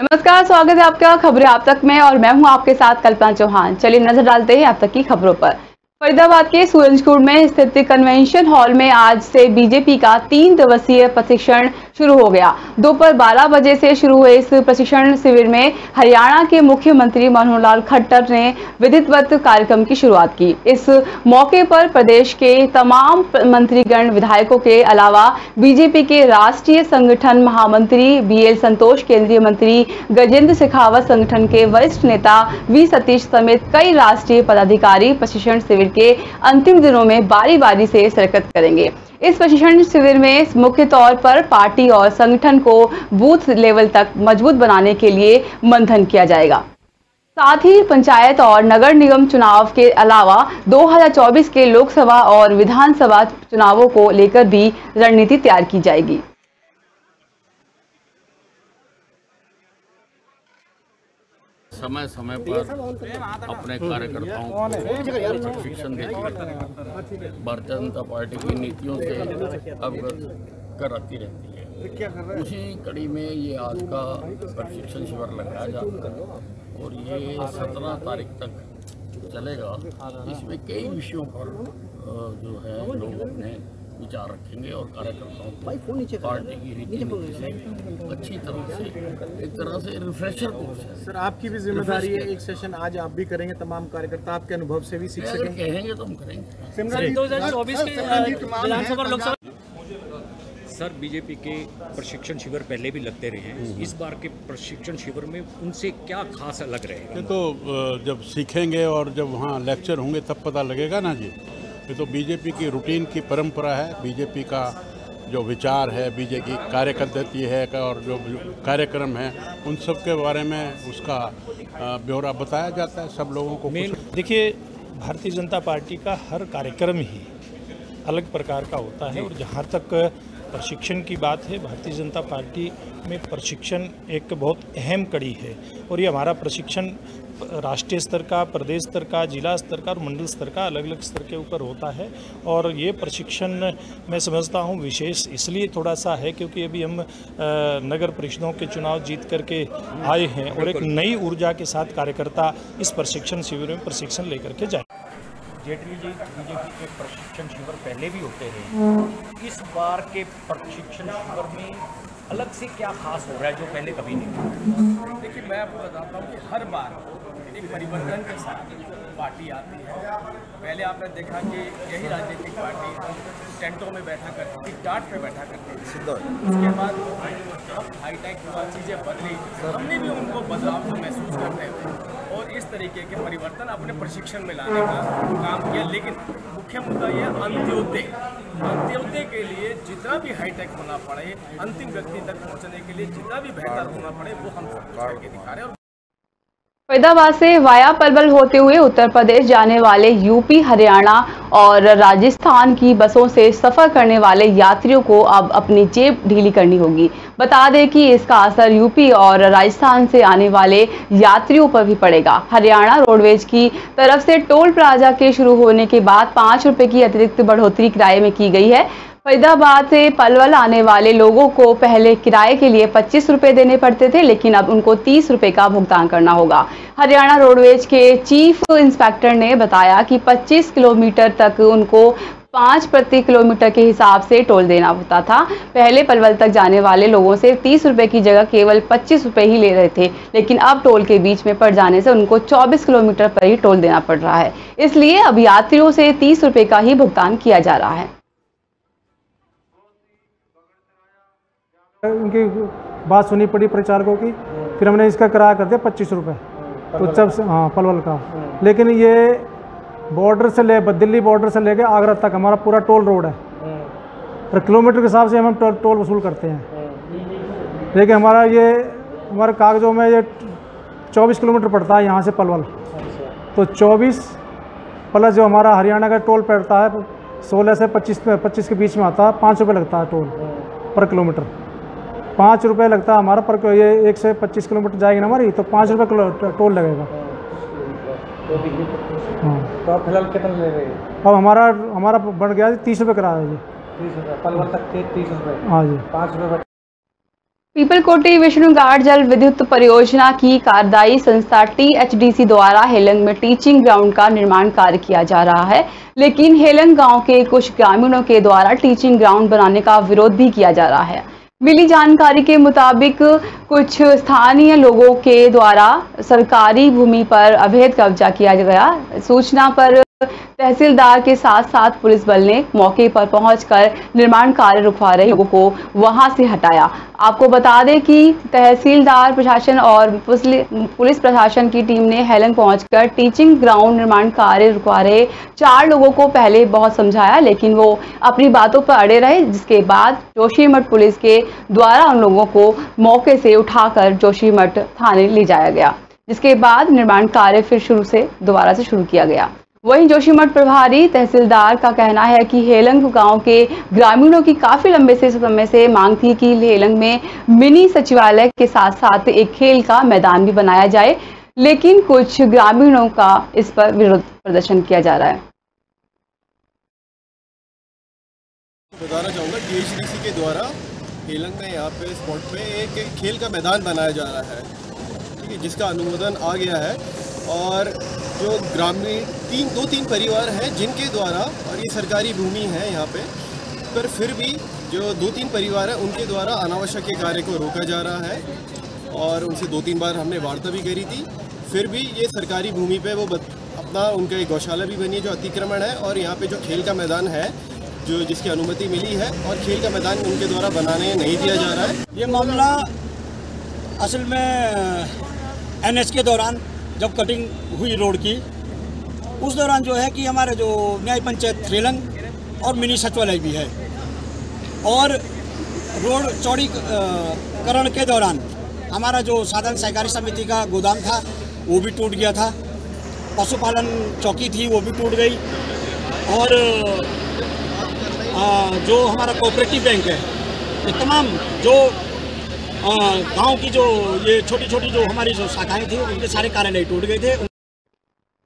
नमस्कार, स्वागत है आपका खबरें आप तक में और मैं हूं आपके साथ कल्पना चौहान। चलिए नजर डालते हैं आप तक की खबरों पर। फरीदाबाद के सूरजकुंड में स्थित कन्वेंशन हॉल में आज से बीजेपी का 3 दिवसीय प्रशिक्षण शुरू हो गया। दोपहर 12 बजे से शुरू हुए इस प्रशिक्षण शिविर में हरियाणा के मुख्यमंत्री मनोहर लाल खट्टर ने विधिवत कार्यक्रम की शुरुआत की। इस मौके पर प्रदेश के तमाम मंत्रीगण, विधायकों के अलावा बीजेपी के राष्ट्रीय संगठन महामंत्री BL संतोष, केंद्रीय मंत्री गजेंद्र शेखावत, संगठन के वरिष्ठ नेता V सतीश समेत कई राष्ट्रीय पदाधिकारी प्रशिक्षण शिविर के अंतिम दिनों में बारी बारी से शिरकत करेंगे। इस प्रशिक्षण शिविर में मुख्य तौर पर पार्टी और संगठन को बूथ लेवल तक मजबूत बनाने के लिए मंथन किया जाएगा। साथ ही पंचायत और नगर निगम चुनाव के अलावा 2024 के लोकसभा और विधानसभा चुनावों को लेकर भी रणनीति तैयार की जाएगी। समय समय पर अपने कार्यकर्ताओं को प्रशिक्षण देती है। भारतीय जनता पार्टी की नीतियों से अवगत कराती रहती है। उसी कड़ी में ये आज का प्रशिक्षण शिविर लगाया जाता है और ये 17 तारीख तक चलेगा। इसमें कई विषयों पर जो है लोग अपने विचार रखेंगे और कार्यकर्ताओं को पार्टी की रीति नीति से अच्छी तरह से एक तरह से रिफ्रेशर कोर्स है। सर, आपकी भी जिम्मेदारी है, एक सेशन आज आप भी करेंगे, तमाम कार्यकर्ता आपके अनुभव से भी सीख सकेंगे। कहेंगे तो हम करेंगे। 2024 के विधानसभा लोकसभा सर, बीजेपी के प्रशिक्षण शिविर पहले भी लगते रहे हैं, इस बार के प्रशिक्षण शिविर में उनसे क्या खास अलग रहेगा? तो जब सीखेंगे और जब वहाँ लेक्चर होंगे तब पता लगेगा ना जी। ये तो बीजेपी की रूटीन की परंपरा है, बीजेपी का जो विचार है, बीजेपी की कार्य पद्धति है और जो कार्यक्रम है, उन सब के बारे में उसका ब्यौरा बताया जाता है सब लोगों को। देखिए, भारतीय जनता पार्टी का हर कार्यक्रम ही अलग प्रकार का होता है और जहाँ तक प्रशिक्षण की बात है, भारतीय जनता पार्टी में प्रशिक्षण एक बहुत अहम कड़ी है और ये हमारा प्रशिक्षण राष्ट्रीय स्तर का, प्रदेश स्तर का, जिला स्तर का और मंडल स्तर का अलग अलग स्तर के ऊपर होता है। और ये प्रशिक्षण मैं समझता हूँ विशेष इसलिए थोड़ा सा है क्योंकि अभी हम नगर परिषदों के चुनाव जीत करके आए हैं और एक नई ऊर्जा के साथ कार्यकर्ता इस प्रशिक्षण शिविर में प्रशिक्षण लेकर के जाए। जेटली जी, बीजेपी के प्रशिक्षण शिविर पहले भी होते रहे, इस बार के प्रशिक्षण शिविर में अलग से क्या खास हो रहा है जो पहले कभी नहीं था? देखिए, मैं आपको बताता हूँ कि हर बार एक परिवर्तन के साथ पार्टी आती है। पहले आपने देखा कि यही राजनीतिक पार्टी टेंटों में बैठा करती थी, टाट पे बैठा करती थी। उसके बाद अब हाईटेक हुआ, चीज़ें बदली, हमने भी उनको बदलाव को महसूस करते हुए और इस तरीके के परिवर्तन अपने प्रशिक्षण में लाने का काम किया। लेकिन मुख्य मुद्दा यह अंत्योदय के लिए जितना भी हाईटेक होना पड़े, अंतिम व्यक्ति तक पहुंचने के लिए जितना भी बेहतर होना पड़े, वो हम सब करके दिखा रहे हैं। फरीदाबाद से वाया पलवल होते हुए उत्तर प्रदेश जाने वाले यूपी, हरियाणा और राजस्थान की बसों से सफर करने वाले यात्रियों को अब अपनी जेब ढीली करनी होगी। बता दें कि इसका असर यूपी और राजस्थान से आने वाले यात्रियों पर भी पड़ेगा। हरियाणा रोडवेज की तरफ से टोल प्लाजा के शुरू होने के बाद 5 रुपए की अतिरिक्त बढ़ोतरी किराए में की गई है। फरीदाबाद से पलवल आने वाले लोगों को पहले किराए के लिए 25 रुपए देने पड़ते थे, लेकिन अब उनको 30 रुपए का भुगतान करना होगा। हरियाणा रोडवेज के चीफ इंस्पेक्टर ने बताया कि 25 किलोमीटर तक उनको 5 प्रति किलोमीटर के हिसाब से टोल देना होता था। पहले पलवल तक जाने वाले लोगों से 30 रुपए की जगह केवल 25 रुपए ही ले रहे थे, लेकिन अब टोल के बीच में पड़ जाने से उनको 24 किलोमीटर पर ही टोल देना पड़ रहा है। इसलिए अब यात्रियों से 30 रुपए का ही भुगतान किया जा रहा है। उनकी बात सुनी पड़ी प्रचारकों की, फिर हमने इसका किराया कर दिया 25 रुपये तो जब हाँ पलवल का। लेकिन ये बॉर्डर से दिल्ली बॉर्डर से लेके आगरा तक हमारा पूरा टोल रोड है, पर किलोमीटर के हिसाब से हम टोल वसूल करते हैं। लेकिन हमारे कागज़ों में ये 24 किलोमीटर पड़ता है यहाँ से पलवल, तो 24 प्लस जो हमारा हरियाणा का टोल पड़ता है 16 से 25 के बीच में आता है। 5 रुपये लगता है टोल पर किलोमीटर, 5 रुपये लगता है हमारा पर। ये 1 से 25 किलोमीटर जाएगी ना हमारी, तो 5 रुपये टोल लगेगा। हाँ, तो आप फिलहाल कितना ले रहे हैं? अब हमारा बढ़ गया 30 रुपये किराया है जी। 30 रुपये पलवल तक के 30 रुपये। हाँ जी, 5 रुपये पीपलकोटी विष्णुघाट जल विद्युत परियोजना की कार्यदायी संस्था THDC द्वारा हेलंग में टीचिंग ग्राउंड का निर्माण कार्य किया जा रहा है, लेकिन हेलंग गांव के कुछ ग्रामीणों के द्वारा टीचिंग ग्राउंड बनाने का विरोध भी किया जा रहा है। मिली जानकारी के मुताबिक कुछ स्थानीय लोगों के द्वारा सरकारी भूमि पर अवैध कब्जा किया गया। सूचना पर तहसीलदार के साथ साथ पुलिस बल ने मौके पर पहुंचकर निर्माण कार्य रुकवा रहे लोगों को वहां से हटाया। आपको बता दें कि तहसीलदार प्रशासन और पुलिस प्रशासन की टीम ने हेलंग पहुंचकर टीचिंग ग्राउंड निर्माण कार्य रुकवा रहे 4 लोगों को पहले बहुत समझाया, लेकिन वो अपनी बातों पर अड़े रहे, जिसके बाद जोशीमठ पुलिस के द्वारा उन लोगों को मौके से उठाकर जोशीमठ थाने ले जाया गया, जिसके बाद निर्माण कार्य फिर दोबारा से शुरू किया गया। वहीं जोशीमठ प्रभारी तहसीलदार का कहना है कि हेलंग गांव के ग्रामीणों की काफी लंबे समय से मांग थी कि हेलंग में मिनी सचिवालय के साथ साथ एक खेल का मैदान भी बनाया जाए, लेकिन कुछ ग्रामीणों का इस पर विरोध प्रदर्शन किया जा रहा है। बताना चाहूँगा THDC के द्वारा हेलंग में यहाँ पे स्पॉट पे एक खेल का मैदान बनाया जा रहा है, ठीक है, जिसका अनुमोदन आ गया है। और जो ग्रामीण 2-3 परिवार हैं जिनके द्वारा, और ये सरकारी भूमि है यहाँ पे, पर फिर भी जो 2-3 परिवार हैं उनके द्वारा अनावश्यक कार्य को रोका जा रहा है। और उनसे 2-3 बार हमने वार्ता भी करी थी, फिर भी ये सरकारी भूमि पे वो अपना उनका एक गौशाला भी बनी है जो अतिक्रमण है, और यहाँ पे जो खेल का मैदान है जो जिसकी अनुमति मिली है, और खेल का मैदान उनके द्वारा बनाने नहीं दिया जा रहा है। ये मामला असल में NH के दौरान जब कटिंग हुई रोड की, उस दौरान जो है कि हमारे जो न्याय पंचायत हेलंग और मिनी सचिवालय भी है, और रोड चौड़ीकरण के दौरान हमारा जो साधन सहकारी समिति का गोदाम था वो भी टूट गया था, पशुपालन चौकी थी वो भी टूट गई, और जो हमारा कोऑपरेटिव बैंक है, ये तमाम जो गांव की जो ये छोटी छोटी जो हमारी जो शाखाएं थी उनके सारे कार्यालय टूट गए थे।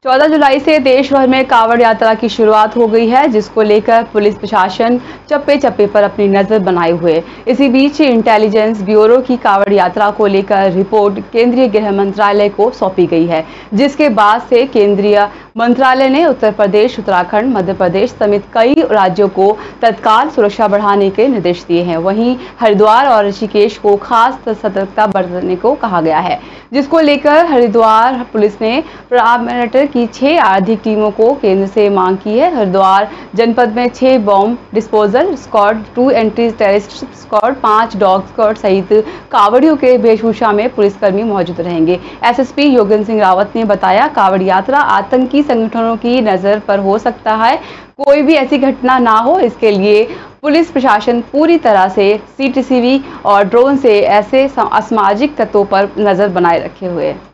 14 जुलाई से देश भर में कांवड़ यात्रा की शुरुआत हो गई है, जिसको लेकर पुलिस प्रशासन चप्पे चप्पे पर अपनी नजर बनाए हुए। इसी बीच इंटेलिजेंस ब्यूरो की कांवड़ यात्रा को लेकर रिपोर्ट केंद्रीय गृह मंत्रालय को सौंपी गई है, जिसके बाद से केंद्रीय मंत्रालय ने उत्तर प्रदेश, उत्तराखंड, मध्य प्रदेश समेत कई राज्यों को तत्काल सुरक्षा बढ़ाने के निर्देश दिए हैं। वहीं हरिद्वार और ऋषिकेश को खास सतर्कता बरतने को कहा गया है, जिसको लेकर हरिद्वार पुलिस ने पैरामीटर की 6 आर्थिक टीमों को केंद्र से मांग की है। हरिद्वार जनपद में 6 bomb disposal squad, 2 anti terrorist squad, 5 dog squad सहित कांवड़ियों के वेशभूषा में पुलिसकर्मी मौजूद रहेंगे। SSP योगेंद्र सिंह रावत ने बताया, कांवड़ यात्रा आतंकी संगठनों की नजर पर हो सकता है, कोई भी ऐसी घटना ना हो, इसके लिए पुलिस प्रशासन पूरी तरह से CCTV और ड्रोन से ऐसे असामाजिक तत्वों पर नजर बनाए रखे हुए है।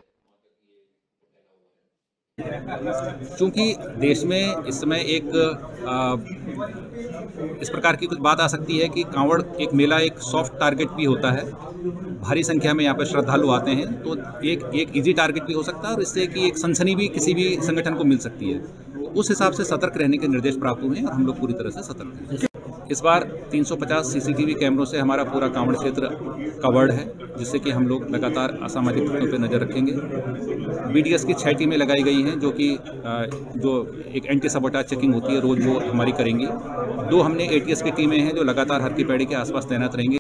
चूंकि देश में इस समय इस प्रकार की कुछ बात आ सकती है कि कांवड़ एक मेला एक सॉफ्ट टारगेट भी होता है, भारी संख्या में यहाँ पर श्रद्धालु आते हैं, तो एक इजी टारगेट भी हो सकता है, और इससे कि एक सनसनी भी किसी भी संगठन को मिल सकती है। उस हिसाब से सतर्क रहने के निर्देश प्राप्त हुए हैं और हम लोग पूरी तरह से सतर्क हैं। इस बार 350 CCTV कैमरों से हमारा पूरा कांवड़ क्षेत्र कवर्ड है, जिससे कि हम लोग लगातार असामाजिक तत्वों पर नज़र रखेंगे। BDS की 6 टीमें लगाई गई हैं, जो एक एंटी सबोटाज चेकिंग होती है रोज वो हमारी करेंगी। 2 हमने ATS की टीमें हैं जो लगातार हर की पैड़ी के आसपास तैनात रहेंगी।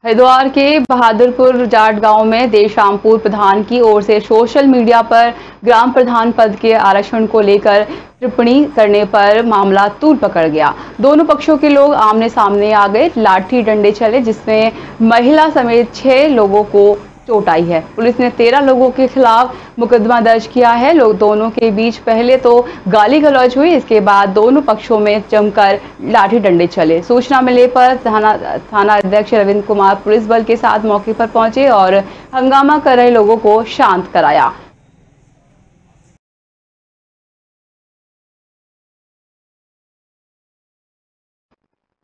हरिद्वार के बहादुरपुर जाट गांव में देर शाम पूर्व प्रधान की ओर से सोशल मीडिया पर ग्राम प्रधान पद के आरक्षण को लेकर टिप्पणी करने पर मामला तूल पकड़ गया। दोनों पक्षों के लोग आमने सामने आ गए, लाठी डंडे चले, जिसमें महिला समेत 6 लोगों को चोट आई है। पुलिस ने 13 लोगों के खिलाफ मुकदमा दर्ज किया है। लोग दोनों के बीच पहले तो गाली गलौज हुई, इसके बाद दोनों पक्षों में जमकर लाठी डंडे चले। सूचना मिलने पर थाना अध्यक्ष रविंद्र कुमार पुलिस बल के साथ मौके पर पहुंचे और हंगामा कर रहे लोगों को शांत कराया।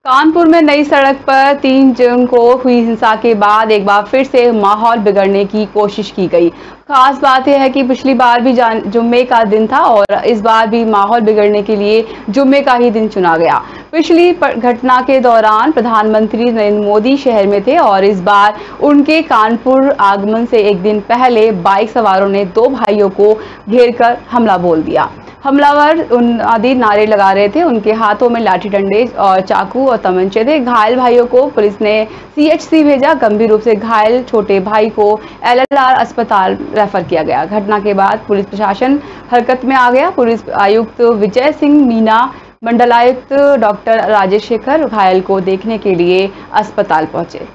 कानपुर में नई सड़क पर 3 जून को हुई हिंसा के बाद एक बार फिर से माहौल बिगड़ने की कोशिश की गई। खास बात यह है कि पिछली बार भी जुम्मे का दिन था और इस बार भी माहौल बिगड़ने के लिए जुम्मे का ही दिन चुना गया। पिछली घटना के दौरान प्रधानमंत्री नरेंद्र मोदी शहर में थे और इस बार उनके कानपुर आगमन से एक दिन पहले बाइक सवारों ने 2 भाइयों को घेरकर हमला बोल दिया। हमलावर आदि नारे लगा रहे थे, उनके हाथों में लाठी डंडे और चाकू और तमंचे थे। घायल भाइयों को पुलिस ने CHC भेजा। गंभीर रूप से घायल छोटे भाई को LLR अस्पताल रेफर किया गया। घटना के बाद पुलिस प्रशासन हरकत में आ गया। पुलिस आयुक्त विजय सिंह मीना, मंडलायुक्त डॉक्टर राजेश शेखर घायल को देखने के लिए अस्पताल पहुंचे।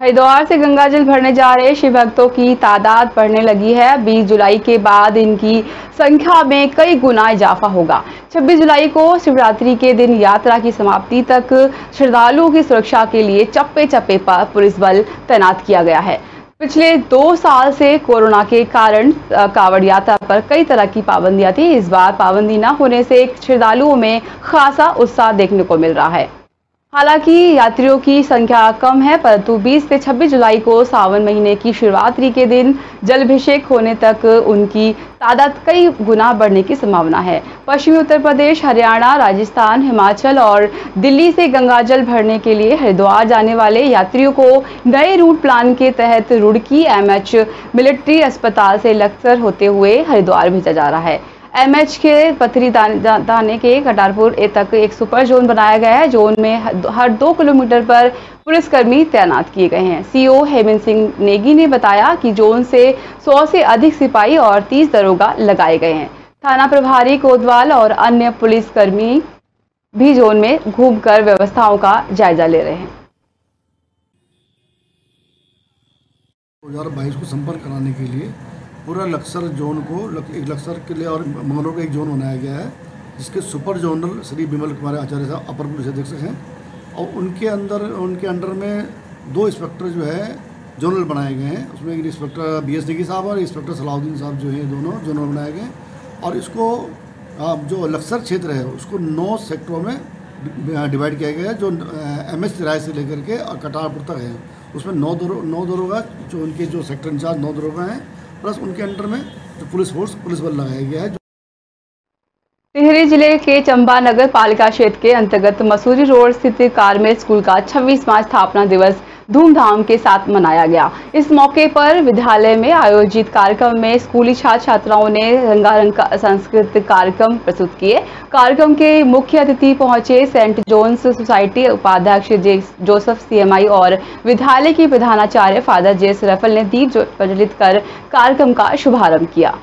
हरिद्वार से गंगाजल भरने जा रहे शिव भक्तों की तादाद बढ़ने लगी है। 20 जुलाई के बाद इनकी संख्या में कई गुना इजाफा होगा। 26 जुलाई को शिवरात्रि के दिन यात्रा की समाप्ति तक श्रद्धालुओं की सुरक्षा के लिए चप्पे चप्पे पर पुलिस बल तैनात किया गया है। पिछले 2 साल से कोरोना के कारण कांवड़ यात्रा पर कई तरह की पाबंदियां थी। इस बार पाबंदी न होने से श्रद्धालुओं में खासा उत्साह देखने को मिल रहा है। हालांकि यात्रियों की संख्या कम है, परंतु 20 से 26 जुलाई को सावन महीने की शिवरात्रि के दिन जलाभिषेक होने तक उनकी तादाद कई गुना बढ़ने की संभावना है। पश्चिमी उत्तर प्रदेश, हरियाणा, राजस्थान, हिमाचल और दिल्ली से गंगाजल भरने के लिए हरिद्वार जाने वाले यात्रियों को नए रूट प्लान के तहत रुड़की MH मिलिट्री अस्पताल से लक्सर होते हुए हरिद्वार भेजा जा रहा है। MH के पथरी दाने के कटारपुर तक एक सुपर जोन बनाया गया है। जोन में हर 2 किलोमीटर पर पुलिसकर्मी तैनात किए गए हैं। CO हेमंत सिंह नेगी ने बताया कि जोन से 100 से अधिक सिपाही और 30 दरोगा लगाए गए हैं। थाना प्रभारी कोतवाल और अन्य पुलिसकर्मी भी जोन में घूमकर व्यवस्थाओं का जायजा ले रहे हैं। 2022 को संपर्क कराने के लिए पूरा लक्सर जोन को एक लक्सर के लिए और मंगलोर का एक जोन बनाया गया है, जिसके सुपर जोनल श्री बिमल कुमार आचार्य साहब अपर पुलिस अधीक्षक हैं और उनके अंडर में 2 इंस्पेक्टर जो है जोनल बनाए गए हैं। उसमें एक इंस्पेक्टर BS नेगी साहब और इंस्पेक्टर सलाउद्दीन साहब जो हैं, दोनों जोनल बनाए गए और इसको जो लक्सर क्षेत्र है उसको 9 सेक्टरों में डिवाइड किया गया है, जो MH तिराए से लेकर के और कटारपुर तक है। उसमें 9 दरोगा जो उनके जो सेक्टर इंचार्ज 9 दरोगा हैं, प्लस उनके अंडर में जो पुलिस बल लगाया गया है। टिहरी जिले के चंबा नगर पालिका क्षेत्र के अंतर्गत मसूरी रोड स्थित कारमेल स्कूल का 26वां स्थापना दिवस धूमधाम के साथ मनाया गया। इस मौके पर विद्यालय में आयोजित कार्यक्रम में स्कूली छात्र छात्राओं ने रंगारंग का सांस्कृतिक कार्यक्रम प्रस्तुत किए। कार्यक्रम के मुख्य अतिथि पहुंचे सेंट जोन्स सोसाइटी उपाध्यक्ष जोसेफ CMI और विद्यालय की प्रधानाचार्य फादर JS रफल ने दीप प्रज्वलित कर कार्यक्रम का शुभारंभ किया।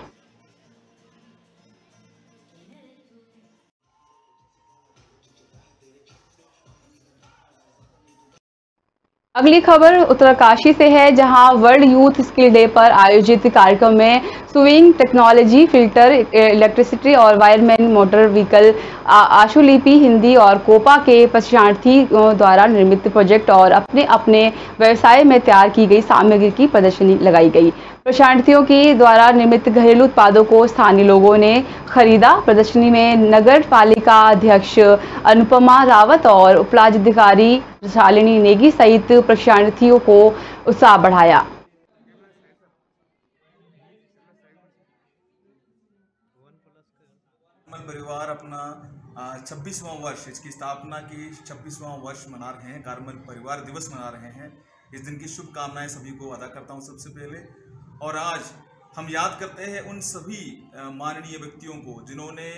अगली खबर उत्तरकाशी से है, जहां वर्ल्ड यूथ स्किल डे पर आयोजित कार्यक्रम में स्विंग टेक्नोलॉजी, फिल्टर, इलेक्ट्रिसिटी और वायरमैन मोटर व्हीकल, आशुलिपि हिंदी और कोपा के प्रशिक्षणार्थियों द्वारा निर्मित प्रोजेक्ट और अपने अपने व्यवसाय में तैयार की गई सामग्री की प्रदर्शनी लगाई गई। प्रशिक्षणार्थियों की द्वारा निर्मित घरेलू उत्पादों को स्थानीय लोगों ने खरीदा। प्रदर्शनी में नगर पालिका अध्यक्ष अनुपमा रावत और उपलाधिकारी शालिनी नेगी सहित प्रशिक्षणार्थियों को उत्साह बढ़ाया। परिवार अपना 26वां वर्ष, इसकी स्थापना की 26वां वर्ष मना रहे हैं, कारमल परिवार दिवस मना रहे हैं। इस दिन की शुभकामनाएं सभी को अदा करता हूं सबसे पहले। और आज हम याद करते हैं उन सभी माननीय व्यक्तियों को जिन्होंने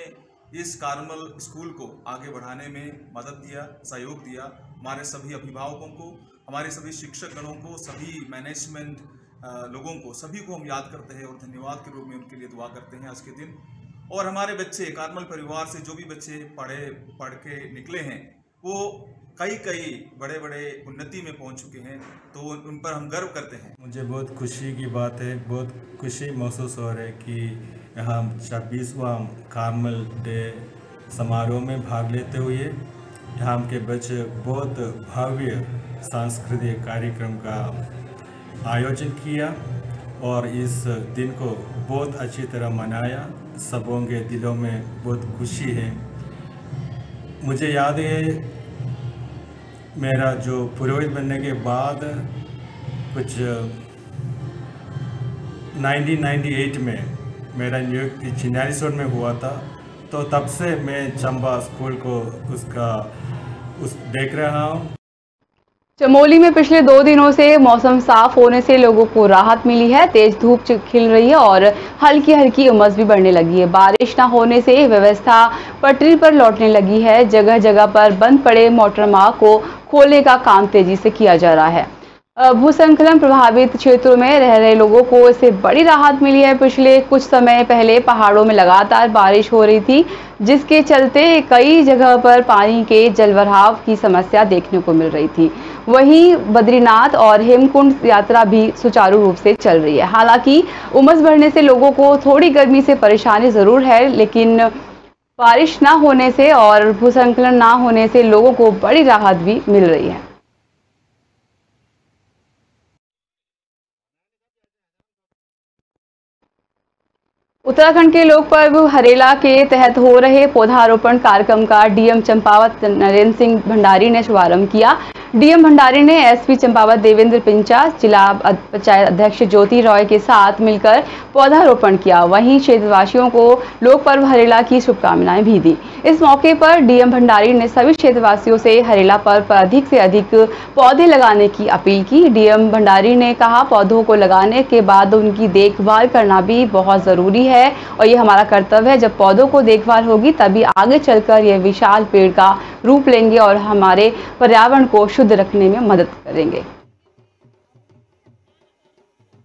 इस कारमल स्कूल को आगे बढ़ाने में मदद दिया, सहयोग दिया। हमारे सभी अभिभावकों को, हमारे सभी शिक्षकगणों को, सभी मैनेजमेंट लोगों को, सभी को हम याद करते हैं और धन्यवाद के रूप में उनके लिए दुआ करते हैं आज के दिन। और हमारे बच्चे कारमल परिवार से जो भी बच्चे पढ़ के निकले हैं, वो कई बड़े उन्नति में पहुंच चुके हैं, तो उन पर हम गर्व करते हैं। मुझे बहुत खुशी की बात है, बहुत खुशी महसूस हो रहा है कि यहाँ 26वां कारमल डे समारोह में भाग लेते हुए यहाँ के बच्चे बहुत भव्य सांस्कृतिक कार्यक्रम का आयोजन किया और इस दिन को बहुत अच्छी तरह मनाया। सबों के दिलों में बहुत खुशी है। मुझे याद है मेरा जो पुरोहित बनने के बाद कुछ 1998 में मेरा नियुक्ति चिन्यालीसोर में हुआ था, तो तब से मैं चंबा स्कूल को देख रहा हूँ। चमोली में पिछले 2 दिनों से मौसम साफ होने से लोगों को राहत मिली है। तेज धूप खिल रही है और हल्की हल्की उमस भी बढ़ने लगी है। बारिश न होने से व्यवस्था पटरी पर लौटने लगी है। जगह जगह पर बंद पड़े मोटर मार्ग को खोलने का काम तेजी से किया जा रहा है। भूस्खलन प्रभावित क्षेत्रों में रह रहे लोगों को इससे बड़ी राहत मिली है। पिछले कुछ समय पहले पहाड़ों में लगातार बारिश हो रही थी, जिसके चलते कई जगह पर पानी के जलभराव की समस्या देखने को मिल रही थी। वहीं बद्रीनाथ और हेमकुंड यात्रा भी सुचारू रूप से चल रही है। हालांकि उमस बढ़ने से लोगों को थोड़ी गर्मी से परेशानी जरूर है, लेकिन बारिश न होने से और भूस्खलन न होने से लोगों को बड़ी राहत भी मिल रही है। उत्तराखंड के लोक पर्व हरेला के तहत हो रहे पौधारोपण कार्यक्रम का डीएम चंपावत नरेंद्र सिंह भंडारी ने शुभारंभ किया। डीएम भंडारी ने एसपी चंपावत देवेंद्र पिंचा, जिला पंचायत अध्यक्ष ज्योति रॉय के साथ मिलकर पौधारोपण किया। वहीं क्षेत्रवासियों को लोक पर्व हरेला की शुभकामनाएं भी दी। इस मौके पर डीएम भंडारी ने सभी क्षेत्रवासियों से हरेला पर्व पर अधिक से अधिक पौधे लगाने की अपील की। डीएम भंडारी ने कहा, पौधों को लगाने के बाद उनकी देखभाल करना भी बहुत जरूरी है और ये हमारा कर्तव्य है। जब पौधों को देखभाल होगी तभी आगे चलकर ये विशाल पेड़ का रूप लेंगे और हमारे पर्यावरण को शुद्ध रखने में मदद करेंगे।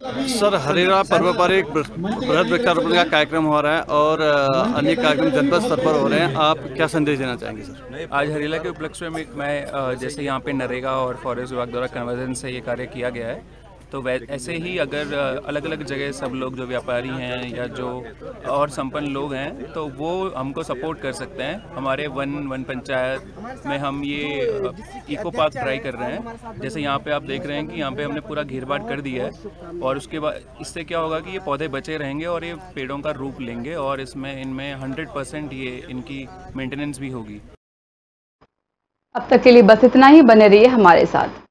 सर, हरेला पर्व पर एक बृहद वृक्षारोपण का कार्यक्रम हो रहा है और अन्य कार्यक्रम जनपद स्तर पर हो रहे हैं। आप क्या संदेश देना चाहेंगे सर? आज हरेला के उपलक्ष्य में मैं जैसे यहाँ पे नरेगा और फॉरेस्ट विभाग द्वारा कन्वर्जेंस से ये कार्य किया गया है, तो ऐसे ही अगर अलग अलग जगह सब लोग जो व्यापारी हैं या जो और संपन्न लोग हैं तो वो हमको सपोर्ट कर सकते हैं। हमारे वन पंचायत में हम ये इको पार्क ट्राई कर रहे हैं। जैसे यहाँ पे आप देख रहे हैं कि यहाँ पे हमने पूरा घेरबाड़ कर दिया है और उसके बाद इससे क्या होगा कि ये पौधे बचे रहेंगे और ये पेड़ों का रूप लेंगे और इनमें 100% ये इनकी मेंटेनेंस भी होगी। अब तक के लिए बस इतना ही। बने रहिए हमारे साथ।